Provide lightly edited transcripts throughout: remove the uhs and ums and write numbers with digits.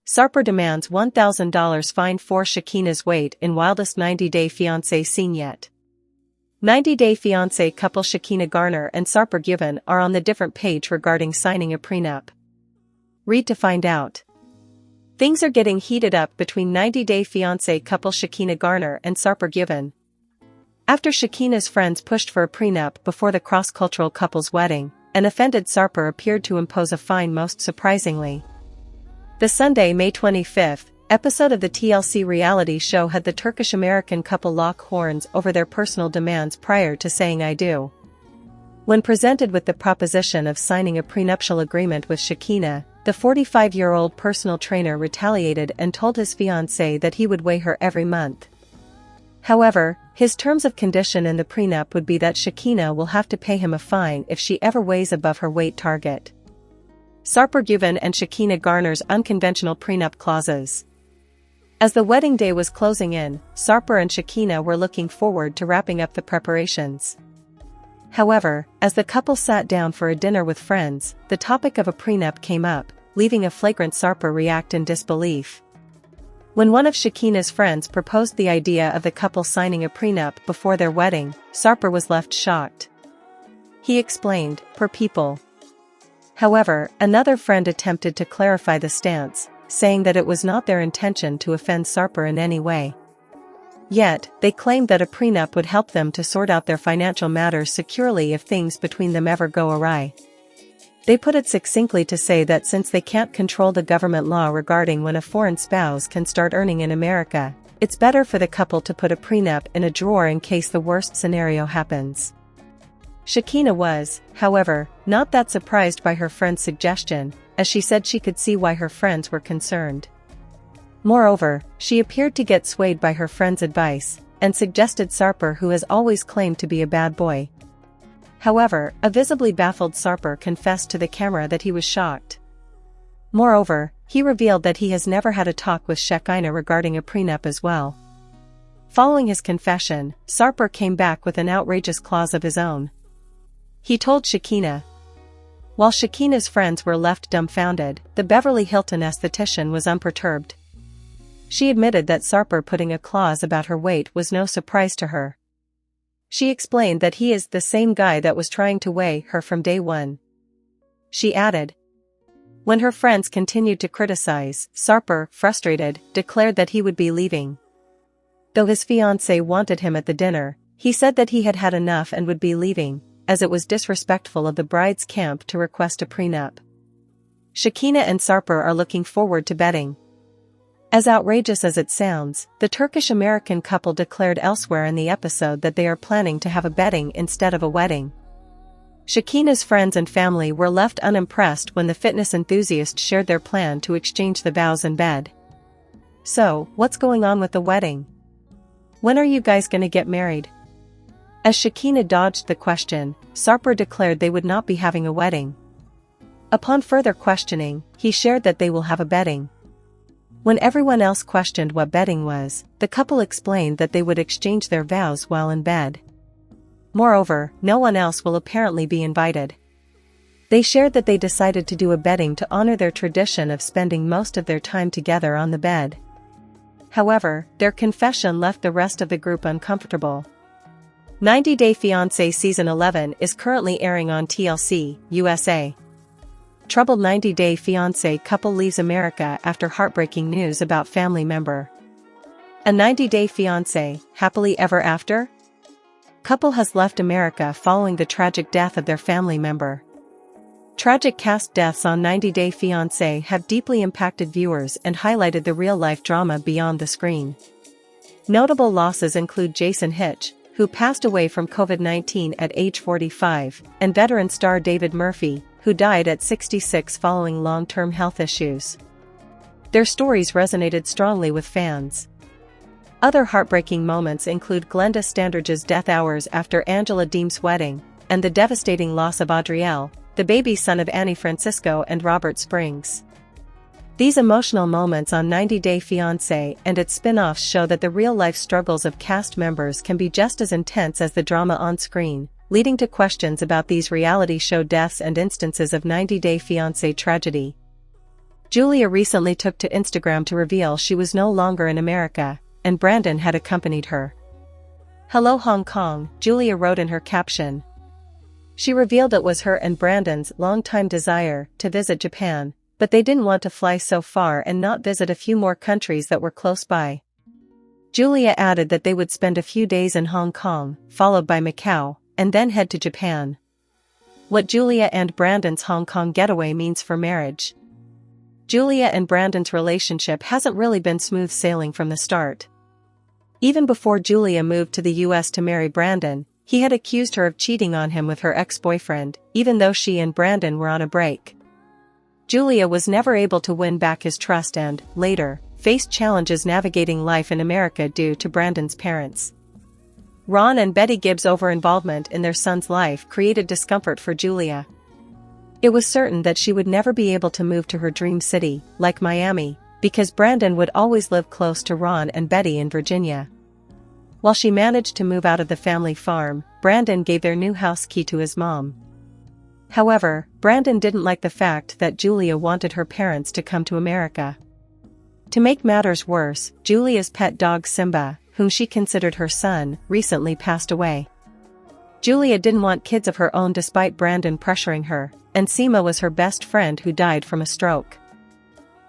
Sarper demands $1,000 fine for Shakina's weight in wildest 90-day fiancé scene yet. 90-Day Fiancé couple Shakina Garner and Sarper Given are on the different page regarding signing a prenup. Read to find out. Things are getting heated up between 90-Day Fiancé couple Shakina Garner and Sarper Given. After Shakina's friends pushed for a prenup before the cross-cultural couple's wedding, an offended Sarper appeared to impose a fine most surprisingly. The Sunday, May 25th, episode of the TLC reality show had the Turkish-American couple lock horns over their personal demands prior to saying "I do." When presented with the proposition of signing a prenuptial agreement with Shakina, the 45-year-old personal trainer retaliated and told his fiancée that he would weigh her every month. However, his terms of condition in the prenup would be that Shakina will have to pay him a fine if she ever weighs above her weight target. Sarper Given and Shakina Garner's unconventional prenup clauses. As the wedding day was closing in, Sarper and Shakina were looking forward to wrapping up the preparations. However, as the couple sat down for a dinner with friends, the topic of a prenup came up, leaving a flagrant Sarper react in disbelief. When one of Shakina's friends proposed the idea of the couple signing a prenup before their wedding, Sarper was left shocked. He explained, "Per people." However, another friend attempted to clarify the stance, saying that it was not their intention to offend Sarper in any way. Yet, they claimed that a prenup would help them to sort out their financial matters securely if things between them ever go awry. They put it succinctly to say that since they can't control the government law regarding when a foreign spouse can start earning in America, it's better for the couple to put a prenup in a drawer in case the worst scenario happens. Shakina was, however, not that surprised by her friend's suggestion, as she said she could see why her friends were concerned. Moreover, she appeared to get swayed by her friend's advice, and suggested Sarper, who has always claimed to be a bad boy. However, a visibly baffled Sarper confessed to the camera that he was shocked. Moreover, he revealed that he has never had a talk with Shakina regarding a prenup as well. Following his confession, Sarper came back with an outrageous clause of his own. He told Shakina. While Shakina's friends were left dumbfounded, the Beverly Hilton esthetician was unperturbed. She admitted that Sarper putting a clause about her weight was no surprise to her. She explained that he is the same guy that was trying to weigh her from day one. She added. When her friends continued to criticize, Sarper, frustrated, declared that he would be leaving. Though his fiancée wanted him at the dinner, he said that he had had enough and would be leaving, as it was disrespectful of the bride's camp to request a prenup. Shakina and Sarper are looking forward to bedding. As outrageous as it sounds, the Turkish-American couple declared elsewhere in the episode that they are planning to have a bedding instead of a wedding. Shakina's friends and family were left unimpressed when the fitness enthusiast shared their plan to exchange the vows in bed. So, what's going on with the wedding? When are you guys gonna get married? As Shakina dodged the question, Sarper declared they would not be having a wedding. Upon further questioning, he shared that they will have a bedding. When everyone else questioned what bedding was, the couple explained that they would exchange their vows while in bed. Moreover, no one else will apparently be invited. They shared that they decided to do a bedding to honor their tradition of spending most of their time together on the bed. However, their confession left the rest of the group uncomfortable. 90-Day Fiancé Season 11 is currently airing on TLC, USA. Troubled 90-Day Fiancé couple leaves America after heartbreaking news about family member. A 90-Day Fiancé, happily ever after? Couple has left America following the tragic death of their family member. Tragic cast deaths on 90-Day Fiancé have deeply impacted viewers and highlighted the real-life drama beyond the screen. Notable losses include Jason Hitch, who passed away from COVID-19 at age 45, and veteran star David Murphy, who died at 66 following long-term health issues. Their stories resonated strongly with fans. Other heartbreaking moments include Glenda Standridge's death hours after Angela Deem's wedding, and the devastating loss of Adriel, the baby son of Annie Francisco and Robert Springs. These emotional moments on 90-Day Fiancé and its spin-offs show that the real-life struggles of cast members can be just as intense as the drama on screen, leading to questions about these reality show deaths and instances of 90-Day Fiancé tragedy. Julia recently took to Instagram to reveal she was no longer in America, and Brandon had accompanied her. "Hello Hong Kong," Julia wrote in her caption. She revealed it was her and Brandon's longtime desire to visit Japan, but they didn't want to fly so far and not visit a few more countries that were close by. Julia added that they would spend a few days in Hong Kong, followed by Macau, and then head to Japan. What Julia and Brandon's Hong Kong getaway means for marriage. Julia and Brandon's relationship hasn't really been smooth sailing from the start. Even before Julia moved to the US to marry Brandon, he had accused her of cheating on him with her ex-boyfriend, even though she and Brandon were on a break. Julia was never able to win back his trust and, later, faced challenges navigating life in America due to Brandon's parents. Ron and Betty Gibbs' over-involvement in their son's life created discomfort for Julia. It was certain that she would never be able to move to her dream city, like Miami, because Brandon would always live close to Ron and Betty in Virginia. While she managed to move out of the family farm, Brandon gave their new house key to his mom. However, Brandon didn't like the fact that Julia wanted her parents to come to America. To make matters worse, Julia's pet dog Simba, whom she considered her son, recently passed away. Julia didn't want kids of her own despite Brandon pressuring her, and Simba was her best friend who died from a stroke.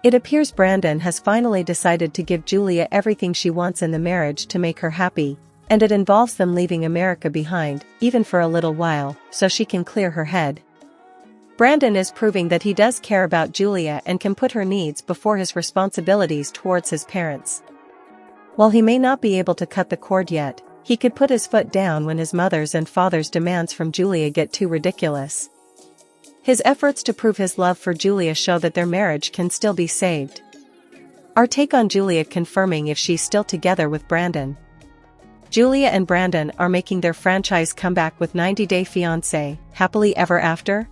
It appears Brandon has finally decided to give Julia everything she wants in the marriage to make her happy, and it involves them leaving America behind, even for a little while, so she can clear her head. Brandon is proving that he does care about Julia and can put her needs before his responsibilities towards his parents. While he may not be able to cut the cord yet, he could put his foot down when his mother's and father's demands from Julia get too ridiculous. His efforts to prove his love for Julia show that their marriage can still be saved. Our take on Julia confirming if she's still together with Brandon. Julia and Brandon are making their franchise comeback with 90 Day Fiance, Happily Ever After?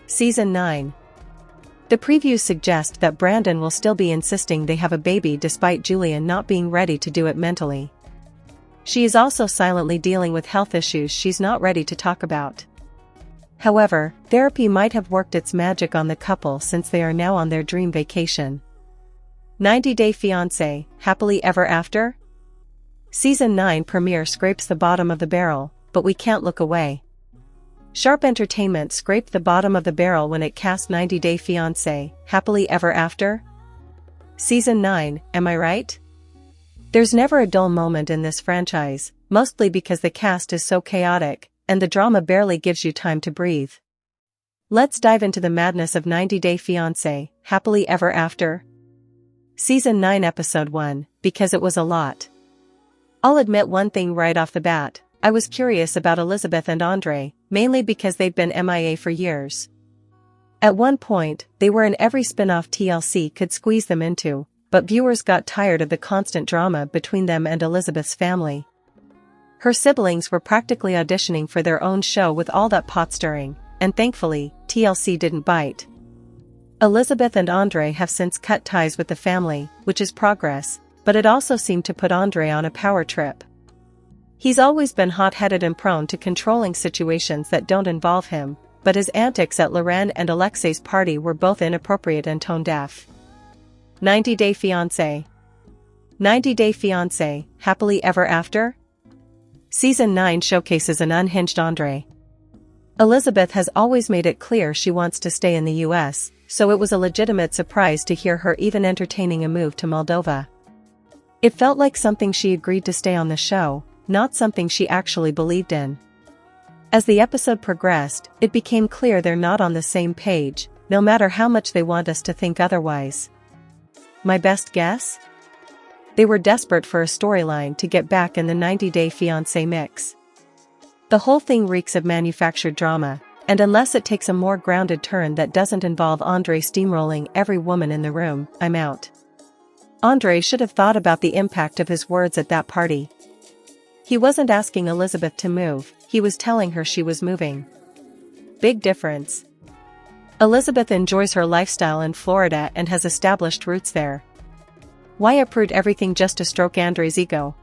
Season 9. The previews suggest that Brandon will still be insisting they have a baby despite Julia not being ready to do it mentally. She is also silently dealing with health issues she's not ready to talk about. However, therapy might have worked its magic on the couple since they are now on their dream vacation. 90 Day Fiance, Happily Ever After? Season 9 premiere scrapes the bottom of the barrel, but we can't look away. Sharp Entertainment scraped the bottom of the barrel when it cast 90 Day Fiance, Happily Ever After? Season 9, am I right? There's never a dull moment in this franchise, mostly because the cast is so chaotic, and the drama barely gives you time to breathe. Let's dive into the madness of 90 Day Fiance, Happily Ever After? Season 9 Episode 1, because it was a lot. I'll admit one thing right off the bat, I was curious about Elizabeth and Andre, mainly because they've been MIA for years. At one point, they were in every spin-off TLC could squeeze them into, but viewers got tired of the constant drama between them and Elizabeth's family. Her siblings were practically auditioning for their own show with all that pot-stirring, and thankfully, TLC didn't bite. Elizabeth and Andre have since cut ties with the family, which is progress, but it also seemed to put Andre on a power trip. He's always been hot-headed and prone to controlling situations that don't involve him, but his antics at Loren and Alexei's party were both inappropriate and tone-deaf. 90 Day Fiancé. 90 Day Fiancé, Happily Ever After? Season 9 showcases an unhinged Andre. Elizabeth has always made it clear she wants to stay in the US, so it was a legitimate surprise to hear her even entertaining a move to Moldova. It felt like something she agreed to stay on the show, not something she actually believed in. As the episode progressed, it became clear they're not on the same page, no matter how much they want us to think otherwise. My best guess? They were desperate for a storyline to get back in the 90 Day Fiancé mix. The whole thing reeks of manufactured drama, and unless it takes a more grounded turn that doesn't involve Andre steamrolling every woman in the room, I'm out. Andre should have thought about the impact of his words at that party. He wasn't asking Elizabeth to move, he was telling her she was moving. Big difference. Elizabeth enjoys her lifestyle in Florida and has established roots there. Why uproot everything just to stroke Andre's ego?